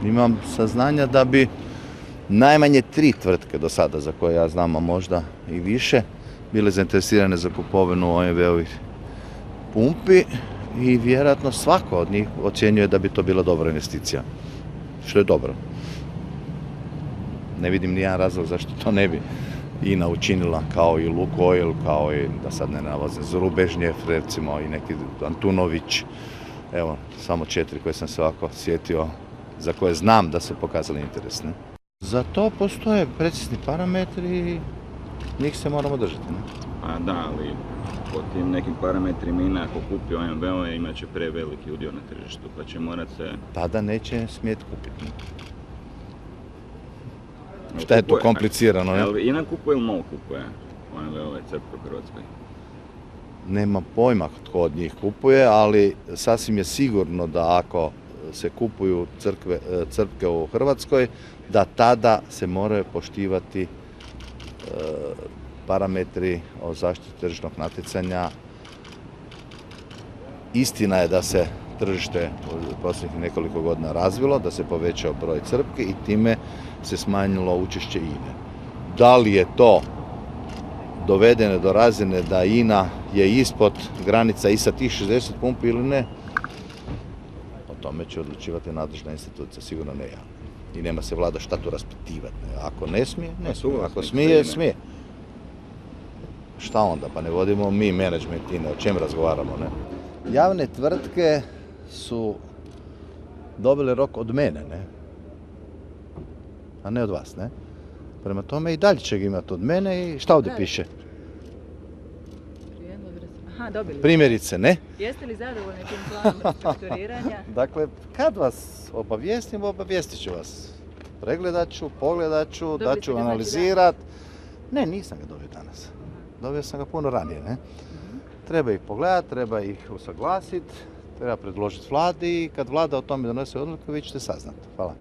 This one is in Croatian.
Imam saznanja da bi najmanje 3 tvrtke do sada, za koje ja znam, a možda i više, bile zainteresirane za kupovinu OMV-ovih pumpi i vjerojatno svako od njih ocjenjuje da bi to bila dobra investicija. Što je dobro. Ne vidim nijedan razlog zašto to ne bi INA učinila, kao i Lukoil, kao i, da sad ne nalazim, Zrubežnjev, recimo, i neki Antunović. Evo, samo 4 koje sam se ovako sjetio, za koje znam da su pokazali interes. Ne? Za to postoje precizni parametri i njih se moramo držati. Ne? A da, ali po tim nekim parametrima INA ako kupi OMV-ove imat će preveliki udio na tržištu, pa će morat se... Tada neće smjeti kupiti. Ne? Šta je tu komplicirano? Ne? Ali INA kupuje ili MOL kupuje OMV-ove crpke u Hrvatskoj? Nema pojma tko od njih kupuje, ali sasvim je sigurno da ako se kupuju crpke u Hrvatskoj, da tada se moraju poštivati parametri o zaštiti tržišnog natjecanja. Istina je da se tržište u posljednjih nekoliko godina razvilo, da se povećao broj crpki i time se smanjilo učešće INA-e. Da li je to dovedeno do razine da INA je ispod granica i sa tih 60 pumpi ili ne, o tome će odlučivati nadležna institucija, sigurno ne ja. I nema se vlada šta tu raspitivati. Ako ne smije, ne smije. Ako smije, smije. Šta onda? Pa ne vodimo mi menadžment INA, o čem razgovaramo, ne? Javne tvrtke su dobile rok od mene, ne? A ne od vas, ne? Prema tome i dalje će ga imati od mene i šta ovdje piše? Aha, dobili. Primjerice, ne? Jeste li zadovoljni tim planom strukturiranja? Dakle, kad vas obavijestim, obavijestit ću vas. Pregledat ću, pogledat ću, da ću analizirat. Ne, nisam ga dobio danas. Dobio sam ga puno ranije, ne? Treba ih pogledat, treba ih usaglasit, treba predložiti vladi i kad vlada o tome donese odluku, vi ćete saznati. Hvala.